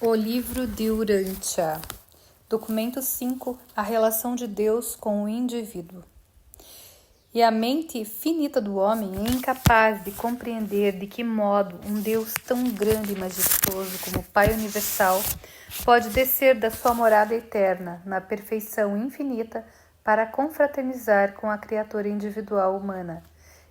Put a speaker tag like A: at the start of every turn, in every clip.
A: O livro de Urântia. Documento 5. A relação de Deus com o indivíduo. E a mente finita do homem é incapaz de compreender de que modo um Deus tão grande e majestoso como o Pai Universal pode descer da sua morada eterna na perfeição infinita para confraternizar com a criatura individual humana.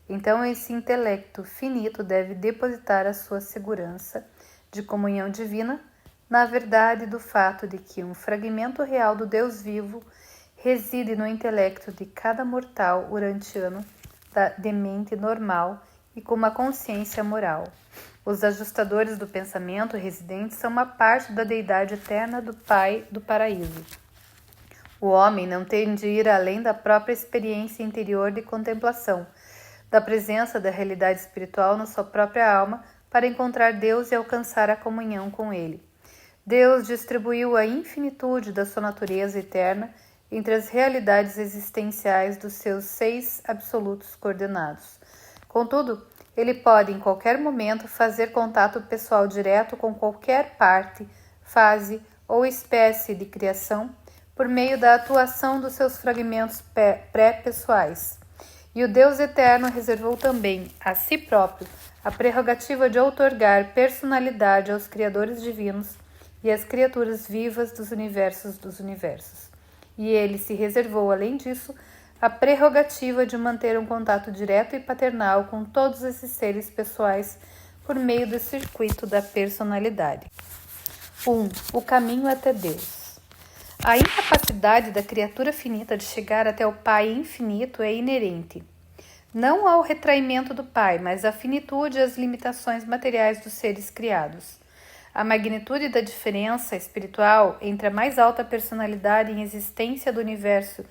A: Então esse intelecto finito deve depositar a sua segurança de comunhão divina na verdade do fato de que um fragmento real do Deus vivo reside no intelecto de cada mortal urantiano de mente normal e com uma consciência moral. Os ajustadores do pensamento residentes são uma parte da deidade eterna do Pai do Paraíso. O homem não tem de ir além da própria experiência interior de contemplação, da presença da realidade espiritual na sua própria alma para encontrar Deus e alcançar a comunhão com Ele. Deus distribuiu a infinitude da sua natureza eterna entre as realidades existenciais dos seus 6 absolutos coordenados. Contudo, ele pode em qualquer momento fazer contato pessoal direto com qualquer parte, fase ou espécie de criação por meio da atuação dos seus fragmentos pré-pessoais. E o Deus eterno reservou também a si próprio a prerrogativa de outorgar personalidade aos criadores divinos e as criaturas vivas dos universos. E ele se reservou, além disso, a prerrogativa de manter um contato direto e paternal com todos esses seres pessoais por meio do circuito da personalidade. 1. O caminho até Deus. A incapacidade da criatura finita de chegar até o Pai infinito é inerente, não ao retraimento do Pai, mas à finitude e às limitações materiais dos seres criados. A magnitude da diferença espiritual entre a mais alta personalidade em existência do universo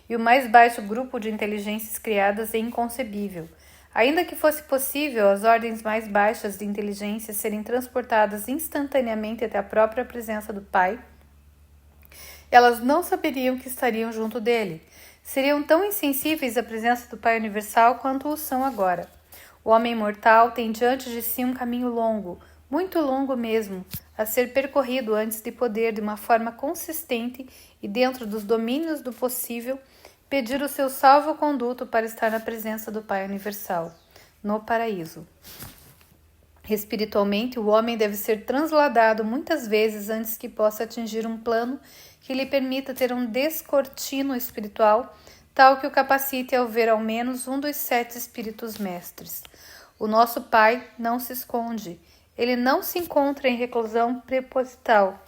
A: e o mais baixo grupo de inteligências criadas é inconcebível. Ainda que fosse possível as ordens mais baixas de inteligência serem transportadas instantaneamente até a própria presença do Pai, elas não saberiam que estariam junto dele. Seriam tão insensíveis à presença do Pai Universal quanto o são agora. O homem mortal tem diante de si um caminho longo, muito longo mesmo, a ser percorrido antes de poder, de uma forma consistente e dentro dos domínios do possível, pedir o seu salvo-conduto para estar na presença do Pai Universal, no paraíso. Espiritualmente, o homem deve ser transladado muitas vezes antes que possa atingir um plano que lhe permita ter um descortino espiritual, tal que o capacite ao ver ao menos um dos 7 espíritos mestres. O nosso Pai não se esconde. Ele não se encontra em reclusão preposital.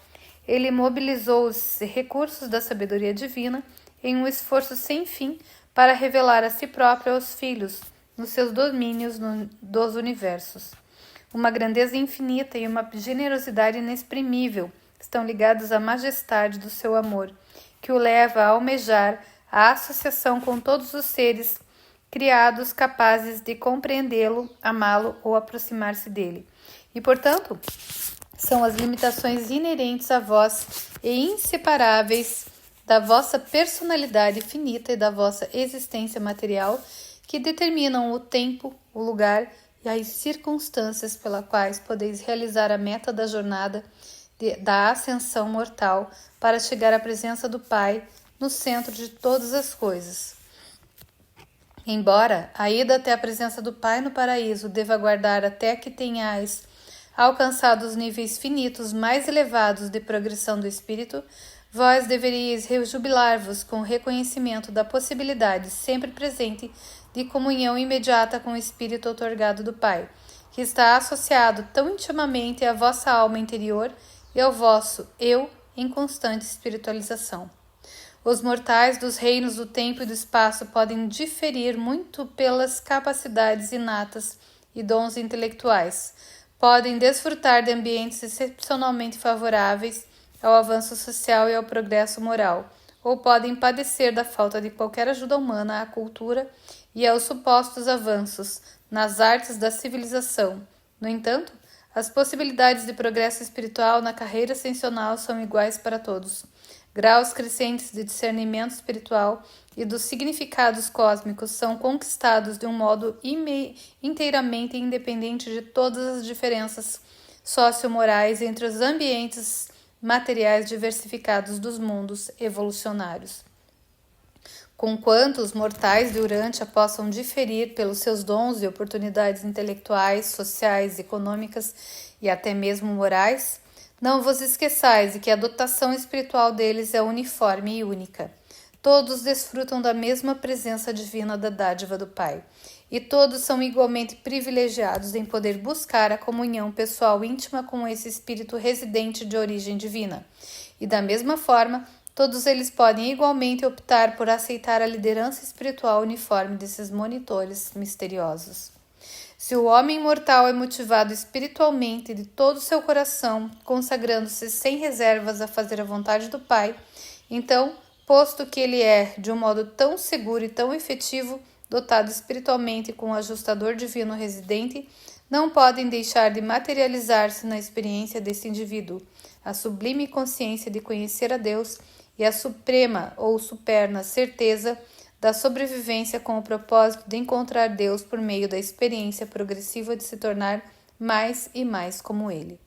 A: Ele mobilizou os recursos da sabedoria divina em um esforço sem fim para revelar a si próprio aos filhos, nos seus domínios dos universos. Uma grandeza infinita e uma generosidade inexprimível estão ligados à majestade do seu amor, que o leva a almejar a associação com todos os seres criados capazes de compreendê-lo, amá-lo ou aproximar-se dele. E, portanto, são as limitações inerentes a vós e inseparáveis da vossa personalidade finita e da vossa existência material que determinam o tempo, o lugar e as circunstâncias pelas quais podeis realizar a meta da jornada da ascensão mortal para chegar à presença do Pai no centro de todas as coisas. Embora a ida até a presença do Pai no paraíso deva aguardar até que tenhais alcançado os níveis finitos mais elevados de progressão do espírito, vós deveríeis rejubilar-vos com o reconhecimento da possibilidade sempre presente de comunhão imediata com o espírito outorgado do Pai, que está associado tão intimamente à vossa alma interior e ao vosso eu em constante espiritualização. Os mortais dos reinos do tempo e do espaço podem diferir muito pelas capacidades inatas e dons intelectuais, podem desfrutar de ambientes excepcionalmente favoráveis ao avanço social e ao progresso moral, ou podem padecer da falta de qualquer ajuda humana à cultura e aos supostos avanços nas artes da civilização. No entanto, as possibilidades de progresso espiritual na carreira ascensional são iguais para todos. Graus crescentes de discernimento espiritual e dos significados cósmicos são conquistados de um modo inteiramente independente de todas as diferenças sociomorais entre os ambientes materiais diversificados dos mundos evolucionários. Conquanto os mortais de Urântia possam diferir pelos seus dons e oportunidades intelectuais, sociais, econômicas e até mesmo morais, não vos esqueçais de que a dotação espiritual deles é uniforme e única. Todos desfrutam da mesma presença divina da dádiva do Pai, e todos são igualmente privilegiados em poder buscar a comunhão pessoal íntima com esse espírito residente de origem divina. E da mesma forma, todos eles podem igualmente optar por aceitar a liderança espiritual uniforme desses monitores misteriosos. Se o homem mortal é motivado espiritualmente de todo o seu coração, consagrando-se sem reservas a fazer a vontade do Pai, então, posto que ele é, de um modo tão seguro e tão efetivo, dotado espiritualmente com o ajustador divino residente, não podem deixar de materializar-se na experiência desse indivíduo, a sublime consciência de conhecer a Deus e a suprema ou superna certeza da sobrevivência com o propósito de encontrar Deus por meio da experiência progressiva de se tornar mais e mais como Ele.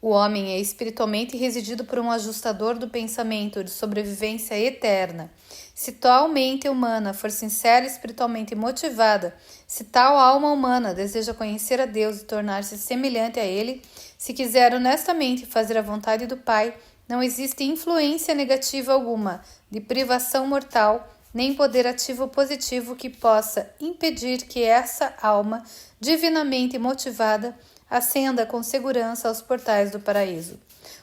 A: O homem é espiritualmente residido por um ajustador do pensamento de sobrevivência eterna. Se tal mente humana for sincera e espiritualmente motivada, se tal alma humana deseja conhecer a Deus e tornar-se semelhante a Ele, se quiser honestamente fazer a vontade do Pai, não existe influência negativa alguma de privação mortal, nem poder ativo positivo que possa impedir que essa alma divinamente motivada ascenda com segurança aos portais do paraíso.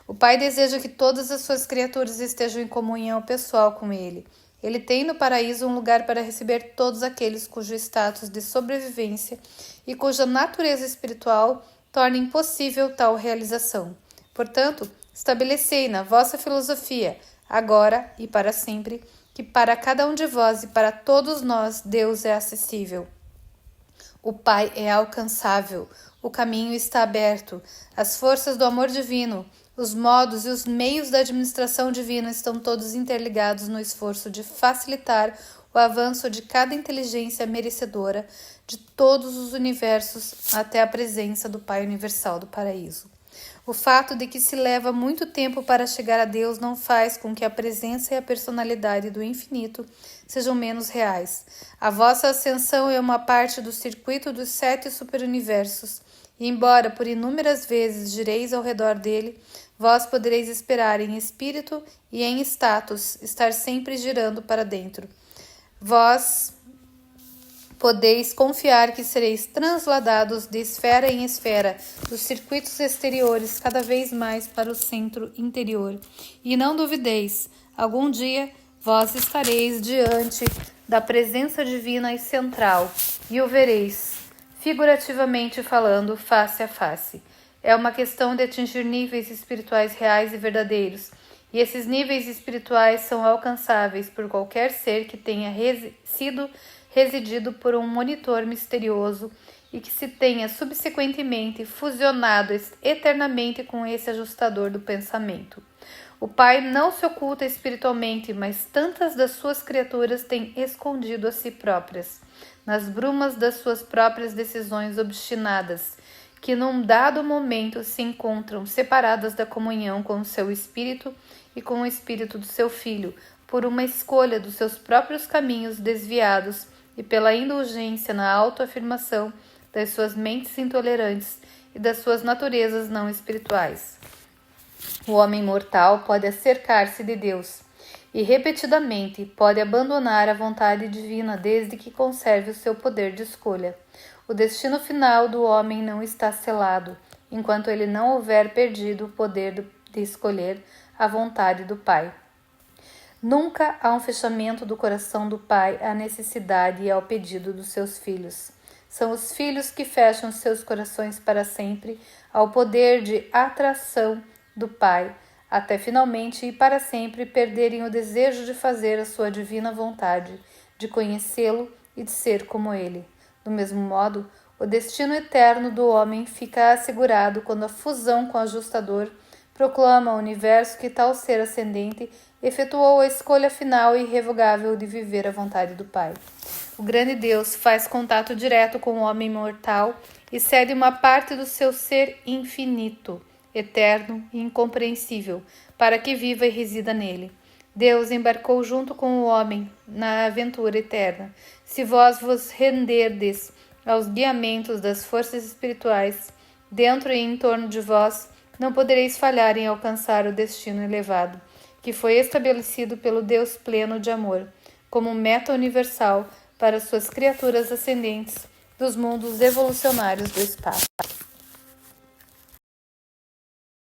A: O Pai deseja que todas as suas criaturas estejam em comunhão pessoal com Ele. Ele tem no paraíso um lugar para receber todos aqueles cujo status de sobrevivência e cuja natureza espiritual torna impossível tal realização. Portanto, estabelecei na vossa filosofia, agora e para sempre, que para cada um de vós e para todos nós Deus é acessível. O Pai é alcançável, o caminho está aberto, as forças do amor divino, os modos e os meios da administração divina estão todos interligados no esforço de facilitar o avanço de cada inteligência merecedora de todos os universos até a presença do Pai Universal do Paraíso. O fato de que se leva muito tempo para chegar a Deus não faz com que a presença e a personalidade do infinito sejam menos reais. A vossa ascensão é uma parte do circuito dos 7 superuniversos, e embora por inúmeras vezes gireis ao redor dele, vós podereis esperar em espírito e em status estar sempre girando para dentro. Vós podeis confiar que sereis transladados de esfera em esfera, dos circuitos exteriores cada vez mais para o centro interior. E não duvideis, algum dia vós estareis diante da presença divina e central, e o vereis, figurativamente falando, face a face. É uma questão de atingir níveis espirituais reais e verdadeiros, e esses níveis espirituais são alcançáveis por qualquer ser que tenha sido residido por um monitor misterioso e que se tenha subsequentemente fusionado eternamente com esse ajustador do pensamento. O Pai não se oculta espiritualmente, mas tantas das suas criaturas têm escondido a si próprias, nas brumas das suas próprias decisões obstinadas, que num dado momento se encontram separadas da comunhão com o seu espírito e com o espírito do seu filho, por uma escolha dos seus próprios caminhos desviados e pela indulgência na autoafirmação das suas mentes intolerantes e das suas naturezas não espirituais. O homem mortal pode acercar-se de Deus e repetidamente pode abandonar a vontade divina desde que conserve o seu poder de escolha. O destino final do homem não está selado, enquanto ele não houver perdido o poder de escolher a vontade do Pai. Nunca há um fechamento do coração do Pai à necessidade e ao pedido dos seus filhos. São os filhos que fecham seus corações para sempre ao poder de atração do Pai, até finalmente e para sempre perderem o desejo de fazer a sua divina vontade, de conhecê-lo e de ser como ele. Do mesmo modo, o destino eterno do homem fica assegurado quando a fusão com o ajustador proclama ao universo que tal ser ascendente efetuou a escolha final e irrevogável de viver a vontade do Pai. O grande Deus faz contato direto com o homem mortal e cede uma parte do seu ser infinito, eterno e incompreensível, para que viva e resida nele. Deus embarcou junto com o homem na aventura eterna. Se vós vos renderdes aos guiamentos das forças espirituais, dentro e em torno de vós, não podereis falhar em alcançar o destino elevado, que foi estabelecido pelo Deus pleno de amor, como meta universal para suas criaturas ascendentes dos mundos evolucionários do espaço.